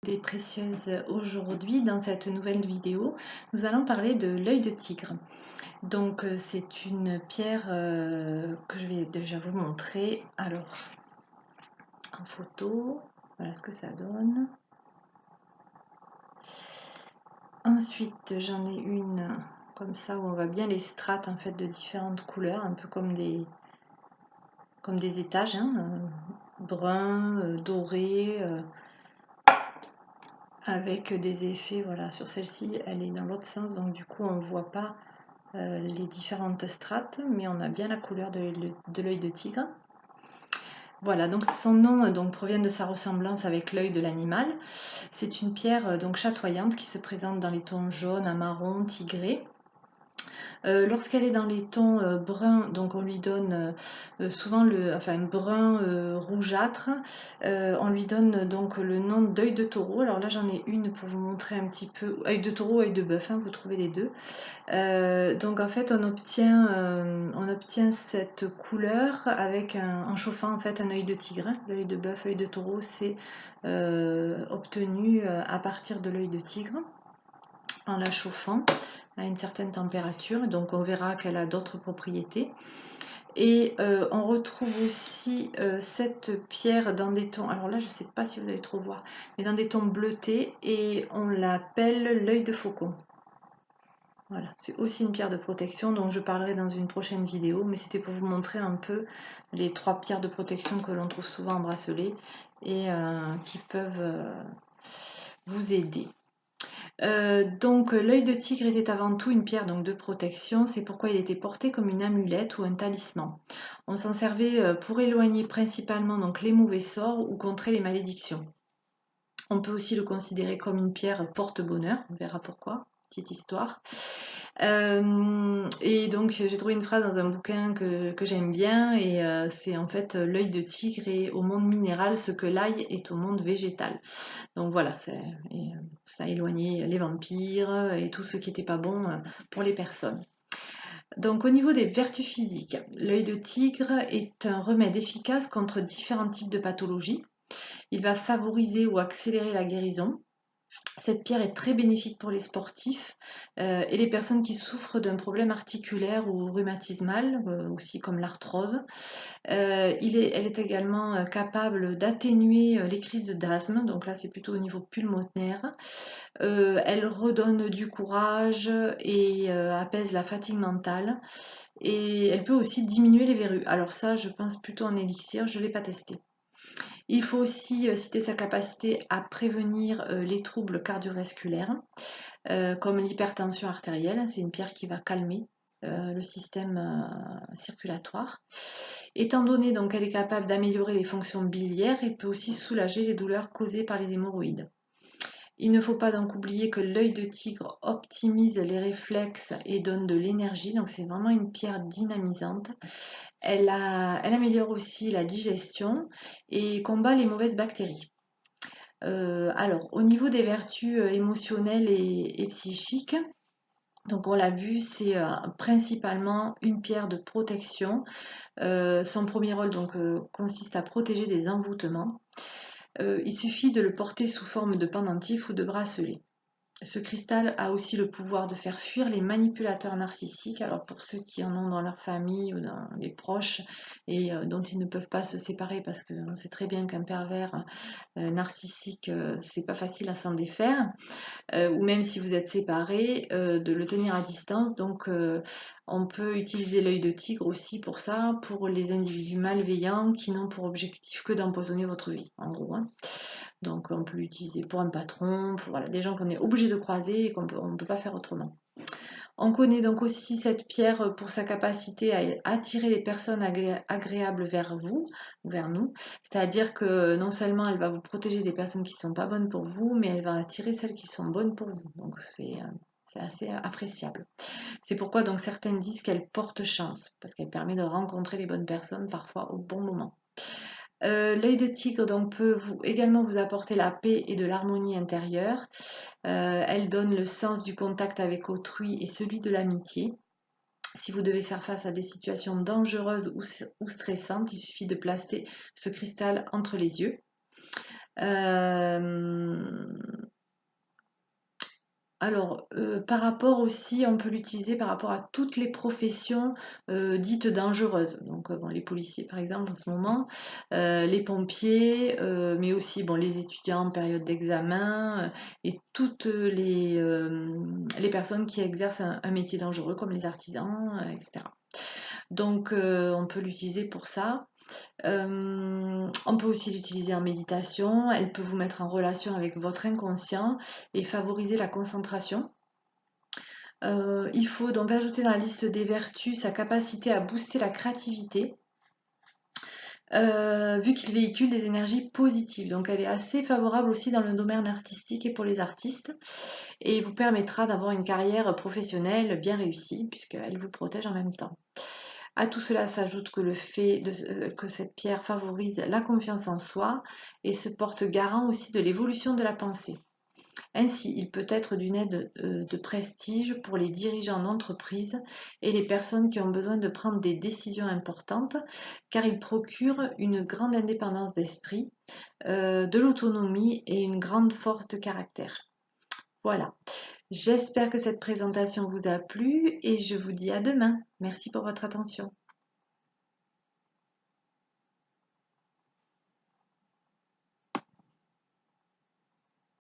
Des précieuses aujourd'hui. Dans cette nouvelle vidéo, nous allons parler de l'œil de tigre. Donc c'est une pierre que je vais déjà vous montrer. Alors en photo, voilà ce que ça donne. Ensuite j'en ai une comme ça où on voit bien les strates en fait de différentes couleurs, un peu comme des étages, hein, brun, doré. Avec des effets, voilà, sur celle-ci elle est dans l'autre sens, donc du coup on ne voit pas les différentes strates, mais on a bien la couleur de l'œil de tigre. Voilà, donc son nom donc, provient de sa ressemblance avec l'œil de l'animal. C'est une pierre donc chatoyante qui se présente dans les tons jaune, marron, tigré. Lorsqu'elle est dans les tons bruns, donc on lui donne souvent brun rougeâtre, on lui donne donc le nom d'œil de taureau. Alors là j'en ai une pour vous montrer un petit peu, œil de taureau, œil de bœuf, hein, vous trouvez les deux. Donc en fait on obtient cette couleur avec en chauffant en fait un œil de tigre. L'œil de bœuf, œil de taureau, c'est obtenu à partir de l'œil de tigre en la chauffant à une certaine température, donc on verra qu'elle a d'autres propriétés. Et on retrouve aussi cette pierre dans des tons, alors là je ne sais pas si vous allez trop voir, mais dans des tons bleutés, et on l'appelle l'œil de faucon. Voilà, c'est aussi une pierre de protection dont je parlerai dans une prochaine vidéo, mais c'était pour vous montrer un peu les 3 pierres de protection que l'on trouve souvent en bracelet et qui peuvent vous aider. Donc l'œil de tigre était avant tout une pierre donc, de protection, c'est pourquoi il était porté comme une amulette ou un talisman. On s'en servait pour éloigner principalement donc, les mauvais sorts ou contrer les malédictions. On peut aussi le considérer comme une pierre porte-bonheur, on verra pourquoi, petite histoire. Et donc j'ai trouvé une phrase dans un bouquin que j'aime bien, et c'est en fait l'œil de tigre est au monde minéral ce que l'ail est au monde végétal. Donc voilà, ça a éloigné les vampires et tout ce qui n'était pas bon pour les personnes. Donc au niveau des vertus physiques, l'œil de tigre est un remède efficace contre différents types de pathologies. Il va favoriser ou accélérer la guérison. Cette pierre est très bénéfique pour les sportifs et les personnes qui souffrent d'un problème articulaire ou rhumatismal, aussi comme l'arthrose. Elle est également capable d'atténuer les crises d'asthme, donc là c'est plutôt au niveau pulmonaire. Elle redonne du courage et apaise la fatigue mentale. Et elle peut aussi diminuer les verrues. Alors ça, je pense plutôt en élixir, je ne l'ai pas testé. Il faut aussi citer sa capacité à prévenir les troubles cardiovasculaires, comme l'hypertension artérielle. C'est une pierre qui va calmer le système circulatoire. Étant donné donc qu'elle est capable d'améliorer les fonctions biliaires et peut aussi soulager les douleurs causées par les hémorroïdes. Il ne faut pas donc oublier que l'œil de tigre optimise les réflexes et donne de l'énergie, donc c'est vraiment une pierre dynamisante. Elle améliore aussi la digestion et combat les mauvaises bactéries. Alors, au niveau des vertus émotionnelles et psychiques, donc on l'a vu, c'est principalement une pierre de protection. Son premier rôle donc, consiste à protéger des envoûtements. Il suffit de le porter sous forme de pendentif ou de bracelet. Ce cristal a aussi le pouvoir de faire fuir les manipulateurs narcissiques. Alors pour ceux qui en ont dans leur famille ou dans les proches et dont ils ne peuvent pas se séparer, parce qu'on sait très bien qu'un pervers narcissique, c'est pas facile à s'en défaire, ou même si vous êtes séparés, de le tenir à distance. Donc on peut utiliser l'œil de tigre aussi pour ça, pour les individus malveillants qui n'ont pour objectif que d'empoisonner votre vie, en gros. Hein. Donc on peut l'utiliser pour un patron, pour voilà, des gens qu'on est obligé de croiser et qu'on ne peut pas faire autrement. On connaît donc aussi cette pierre pour sa capacité à attirer les personnes agréables vers vous, vers nous. C'est-à-dire que non seulement elle va vous protéger des personnes qui ne sont pas bonnes pour vous, mais elle va attirer celles qui sont bonnes pour vous. Donc c'est assez appréciable. C'est pourquoi donc certaines disent qu'elle porte chance, parce qu'elle permet de rencontrer les bonnes personnes parfois au bon moment. L'œil de tigre donc, peut également vous apporter la paix et de l'harmonie intérieure. Elle donne le sens du contact avec autrui et celui de l'amitié. Si vous devez faire face à des situations dangereuses ou stressantes, il suffit de placer ce cristal entre les yeux. Alors, par rapport aussi, on peut l'utiliser par rapport à toutes les professions, dites dangereuses. Donc, bon, les policiers, par exemple, en ce moment, les pompiers, mais aussi, bon, les étudiants en période d'examen, et toutes les personnes qui exercent un métier dangereux comme les artisans, et cetera. Donc, on peut l'utiliser pour ça. On peut aussi l'utiliser en méditation. Elle peut vous mettre en relation avec votre inconscient et favoriser la concentration. Il faut donc ajouter dans la liste des vertus sa capacité à booster la créativité, vu qu'il véhicule des énergies positives. Donc elle est assez favorable aussi dans le domaine artistique et pour les artistes, et vous permettra d'avoir une carrière professionnelle bien réussie, puisqu'elle vous protège en même temps. À tout cela s'ajoute que le fait que cette pierre favorise la confiance en soi et se porte garant aussi de l'évolution de la pensée. Ainsi, il peut être d'une aide de prestige pour les dirigeants d'entreprise et les personnes qui ont besoin de prendre des décisions importantes, car il procure une grande indépendance d'esprit, de l'autonomie et une grande force de caractère. Voilà, j'espère que cette présentation vous a plu et je vous dis à demain. Merci pour votre attention.